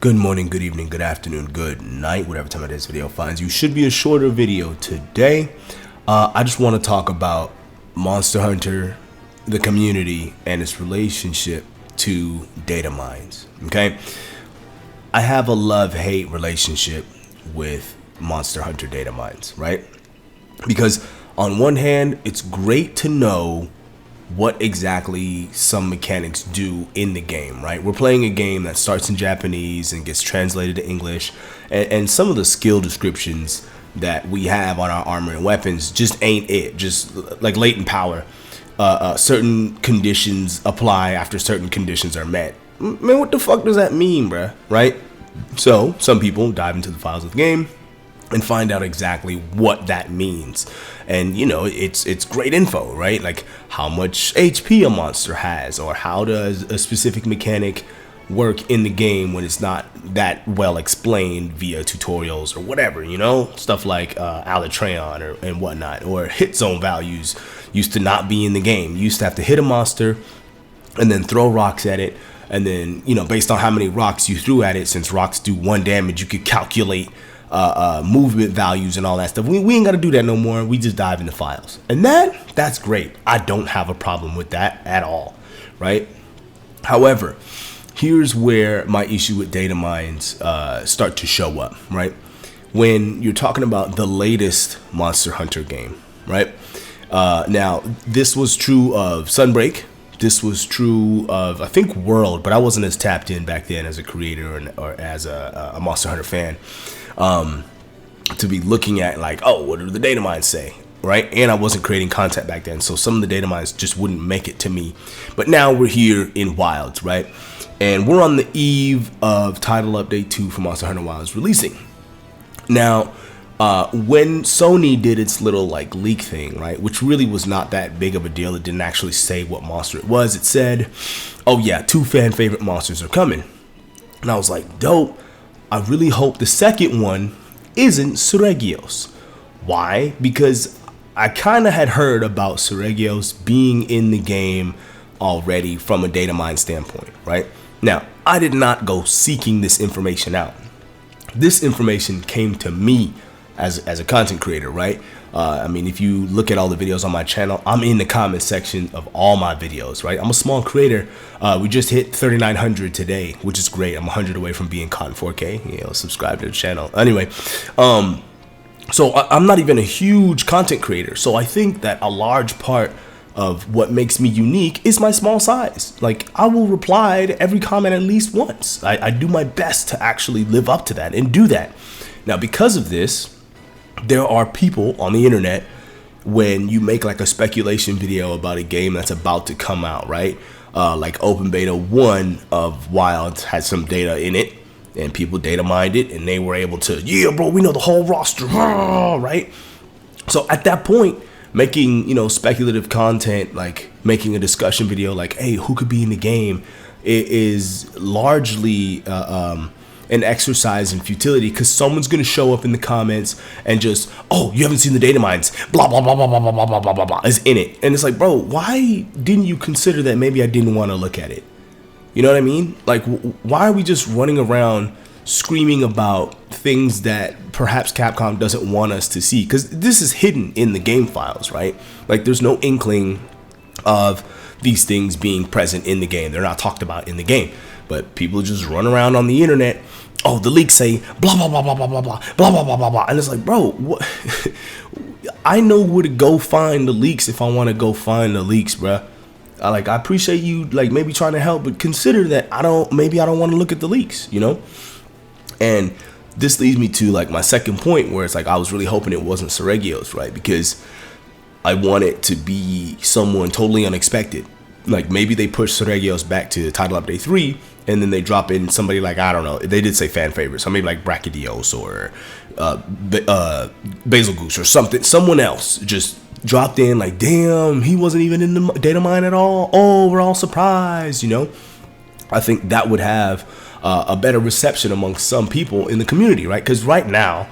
Good morning, good evening, good afternoon, good night, whatever time of this video finds you. Should be a shorter video today. I just want to talk about Monster Hunter, the community, and its relationship to data mines. Okay, I have a love-hate relationship with Monster Hunter data mines, right? Because on one hand, it's great to know what exactly some mechanics do in the game, right? We're playing a game that starts in Japanese and gets translated to English, and some of the skill descriptions that we have on our armor and weapons just ain't it. Just like latent power, certain conditions apply after certain conditions are met. Man, what the fuck does that mean, bruh? Right? So some people dive into the files of the game and find out exactly what that means. And you know, it's great info, right? Like how much HP a monster has, or how does a specific mechanic work in the game when it's not that well explained via tutorials or whatever, you know? Stuff like Alatreon and whatnot, or hit zone values used to not be in the game. You used to have to hit a monster and then throw rocks at it, and then, you know, based on how many rocks you threw at it, since rocks do 1 damage, you could calculate movement values and all that stuff. We ain't got to do that no more. We just dive into files, and that's great. I don't have a problem with that at all, right? However, here's where my issue with data mines start to show up, right? When you're talking about the latest Monster Hunter game, right? Now, this was true of Sunbreak. This was true of, I think, World, but I wasn't as tapped in back then as a creator or as a Monster Hunter fan. To be looking at like, oh, what do the data mines say, right? And I wasn't creating content back then, so some of the data mines just wouldn't make it to me. But now we're here in Wilds, right? And we're on the eve of Title Update 2 for Monster Hunter Wilds releasing. Now, when Sony did its little like leak thing, right, which really was not that big of a deal. It didn't actually say what monster it was. It said, oh yeah, 2 fan favorite monsters are coming. And I was like, dope. I really hope the second one isn't Seregios. Why? Because I kind of had heard about Seregios being in the game already from a data mine standpoint, right? Now, I did not go seeking this information out. This information came to me as a content creator, right? I mean, if you look at all the videos on my channel, I'm in the comment section of all my videos, right? I'm a small creator. We just hit 3,900 today, which is great. I'm 100 away from being caught in 4K. You know, subscribe to the channel. Anyway, so I'm not even a huge content creator. So I think that a large part of what makes me unique is my small size. Like, I will reply to every comment at least once. I do my best to actually live up to that and do that. Now, because of this, there are people on the internet, when you make like a speculation video about a game that's about to come out, right? Like Open Beta 1 of Wild had some data in it, and people data mined it, and they were able to, yeah, bro, we know the whole roster, right? So at that point, making, you know, speculative content, like making a discussion video like, hey, who could be in the game, it is largely an exercise in futility, because someone's going to show up in the comments and just, oh, you haven't seen the data mines, blah, blah, blah, blah, blah, blah, blah, blah, blah, blah, is in it. And it's like, bro, why didn't you consider that maybe I didn't want to look at it? You know what I mean? Like, why are we just running around screaming about things that perhaps Capcom doesn't want us to see? Because this is hidden in the game files, right? Like, there's no inkling of these things being present in the game. They're not talked about in the game. But people just run around on the internet. Oh, the leaks say blah blah blah blah blah blah blah blah blah blah blah blah, and it's like, bro, what? I know where to go find the leaks if I want to go find the leaks, bro. I appreciate you like maybe trying to help, but consider that I don't want to look at the leaks, you know. And this leads me to like my second point, where it's like I was really hoping it wasn't Seregios, right? Because I want it to be someone totally unexpected. Like maybe they push Seregios back to Title Update 3, and then they drop in somebody like, I don't know, they did say fan favorite, so maybe like Brachydios or Basilgoose or something. Someone else just dropped in like, damn, he wasn't even in the data mine at all. Oh, we're all surprised, you know? I think that would have a better reception amongst some people in the community, right? Because right now,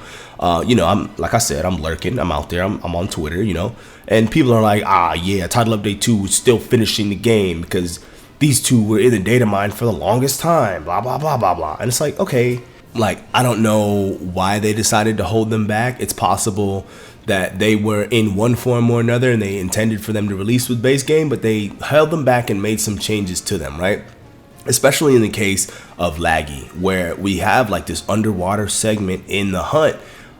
you know, I'm, like I said, I'm lurking, I'm out there, I'm on Twitter, you know, and people are like, ah, yeah, Title Update 2 is still finishing the game because these two were in the data mine for the longest time, blah, blah, blah, blah, blah. And it's like, okay, like, I don't know why they decided to hold them back. It's possible that they were in one form or another and they intended for them to release with base game, but they held them back and made some changes to them, right? Especially in the case of Laggy, where we have like this underwater segment in the hunt.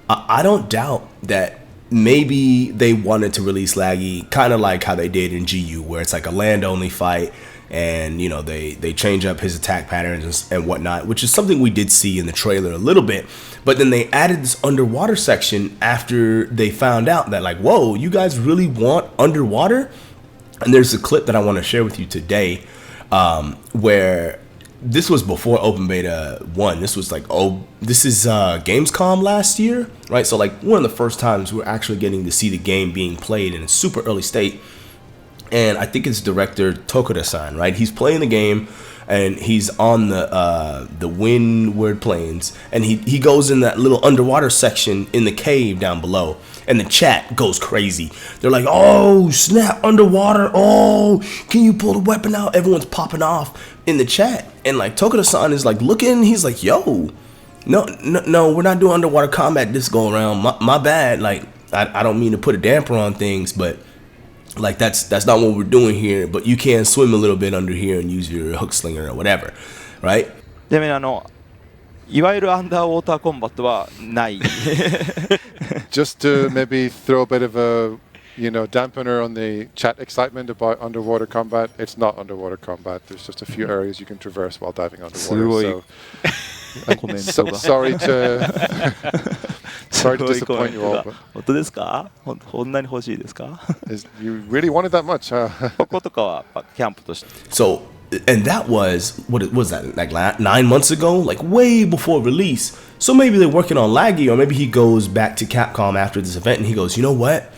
I don't doubt that maybe they wanted to release Laggy kind of like how they did in GU, where it's like a land only fight, and you know they change up his attack patterns and whatnot, which is something we did see in the trailer a little bit. But then they added this underwater section after they found out that, like, whoa, you guys really want underwater? And there's a clip that I want to share with you today, where this was before Open Beta 1. This was like, this is Gamescom last year, right? So like one of the first times we're actually getting to see the game being played in a super early state. And I think it's director Tokuda-san, right? He's playing the game, and he's on the Windward Plains, and he goes in that little underwater section in the cave down below, and the chat goes crazy. They're like, oh, snap, underwater. Oh, can you pull the weapon out? Everyone's popping off in the chat. And like Tokuda-san is like looking, he's like, yo, no, we're not doing underwater combat this go around. My bad. Like, I don't mean to put a damper on things, but like that's not what we're doing here. But you can swim a little bit under here and use your hook slinger or whatever, right? ちなみにいわゆるアンダーウォーターコンバットはない。Just to maybe throw a bit of a, dampener on the chat excitement about underwater combat. It's not underwater combat. There's just a few areas you can traverse while diving underwater. So, sorry to disappoint you all. 本当ですか？こんなに欲しいですか？ You really wanted that much, huh? こことかはキャンプとして。So, and that was, what was that, like 9 months ago? Like way before release. So maybe they're working on Laggy, or maybe he goes back to Capcom after this event and he goes, you know what?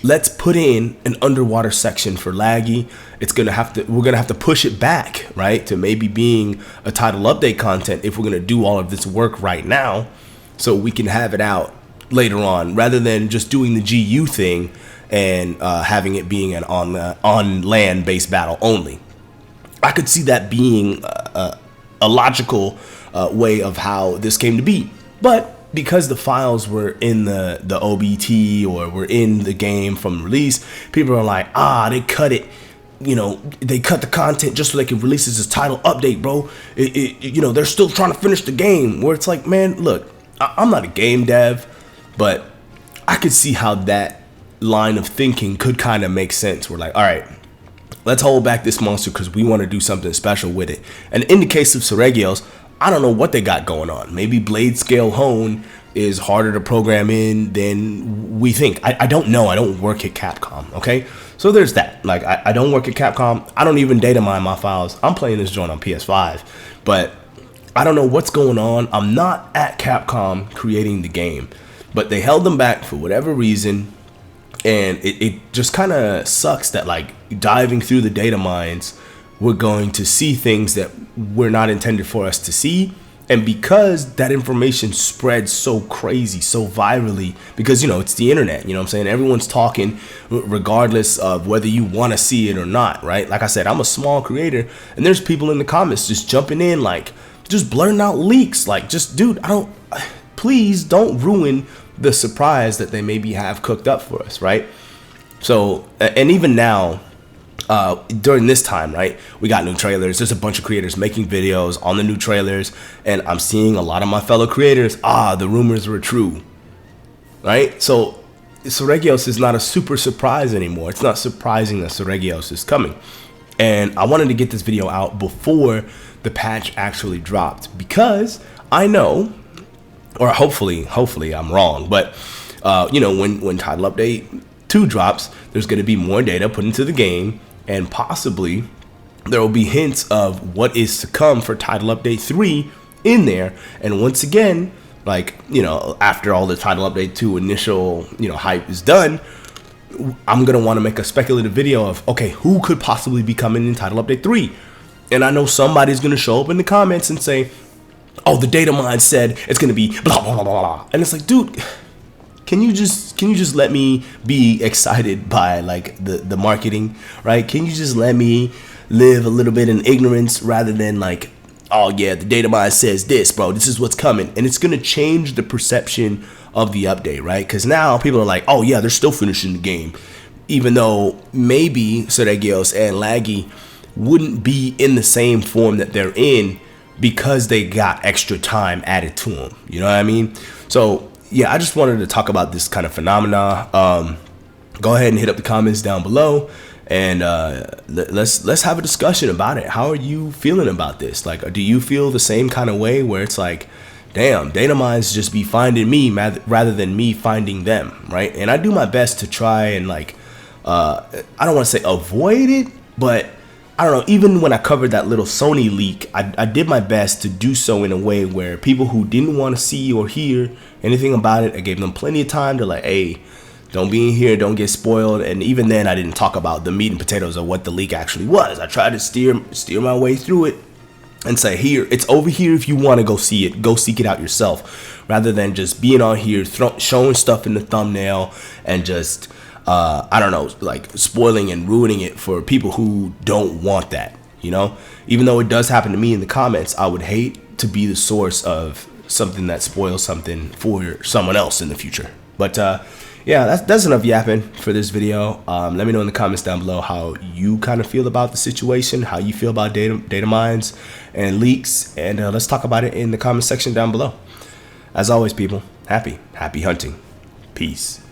Let's put in an underwater section for Laggy. We're gonna have to push it back, right, to maybe being a title update content if we're gonna do all of this work right now, so we can have it out later on, rather than just doing the GU thing and having it being an on land based battle only. I could see that being a logical way of how this came to be, but because the files were in the OBT or were in the game from release, people are like, they cut it. They cut the content just so they can release this title update, bro. They're still trying to finish the game. Where it's like, man, look, I'm not a game dev, but I could see how that line of thinking could kind of make sense. We're like, all right, let's hold back this monster because we want to do something special with it. And in the case of Seregios, I don't know what they got going on. Maybe blade scale hone is harder to program in than we think. I don't know. I don't work at Capcom, okay? So there's that. Like, I don't work at Capcom. I don't even data mine my files. I'm playing this joint on PS5, but I don't know what's going on. I'm not at Capcom creating the game, but they held them back for whatever reason, and it just kind of sucks that, like, diving through the data mines, we're going to see things that were not intended for us to see. And because that information spreads so crazy, so virally, because, it's the internet, you know what I'm saying? Everyone's talking regardless of whether you want to see it or not, right? Like I said, I'm a small creator, and there's people in the comments just jumping in, like, just blurting out leaks. Like, just, dude, please don't ruin the surprise that they maybe have cooked up for us, right? So, and even now, during this time, right, we got new trailers. There's a bunch of creators making videos on the new trailers, and I'm seeing a lot of my fellow creators, the rumors were true, right? So Seregios is not a super surprise anymore. It's not surprising that Seregios is coming, and I wanted to get this video out before the patch actually dropped, because I know, or hopefully I'm wrong, but when Title Update 2 drops, there's going to be more data put into the game, and possibly there will be hints of what is to come for Title Update 3 in there. And once again, like, after all the Title Update 2 initial, hype is done, I'm going to want to make a speculative video of, okay, who could possibly be coming in Title Update 3? And I know somebody's going to show up in the comments and say, oh, the data mine said it's going to be blah, blah, blah, blah. And it's like, dude, Can you just let me be excited by, like, the marketing, right? Can you just let me live a little bit in ignorance rather than like, oh yeah, the data mine says this, bro, this is what's coming. And it's going to change the perception of the update, right? Because now people are like, oh yeah, they're still finishing the game. Even though maybe Seregios and Laggy wouldn't be in the same form that they're in because they got extra time added to them. You know what I mean? So yeah, I just wanted to talk about this kind of phenomena. Go ahead and hit up the comments down below, and let's have a discussion about it. How are you feeling about this? Like, do you feel the same kind of way where it's like, damn, data mines just be finding me rather than me finding them, right? And I do my best to try and like, I don't want to say avoid it, but I don't know, even when I covered that little Sony leak, I did my best to do so in a way where people who didn't want to see or hear anything about it, I gave them plenty of time to like, hey, don't be in here, don't get spoiled. And even then, I didn't talk about the meat and potatoes of what the leak actually was. I tried to steer my way through it and say, here, it's over here if you want to go see it, go seek it out yourself, rather than just being on here, showing stuff in the thumbnail and just... I don't know, like spoiling and ruining it for people who don't want that, you know? Even though it does happen to me in the comments, I would hate to be the source of something that spoils something for someone else in the future. But yeah, that's enough yapping for this video. Let me know in the comments down below how you kind of feel about the situation, how you feel about data mines and leaks, and let's talk about it in the comment section down below. As always, people, happy hunting. Peace.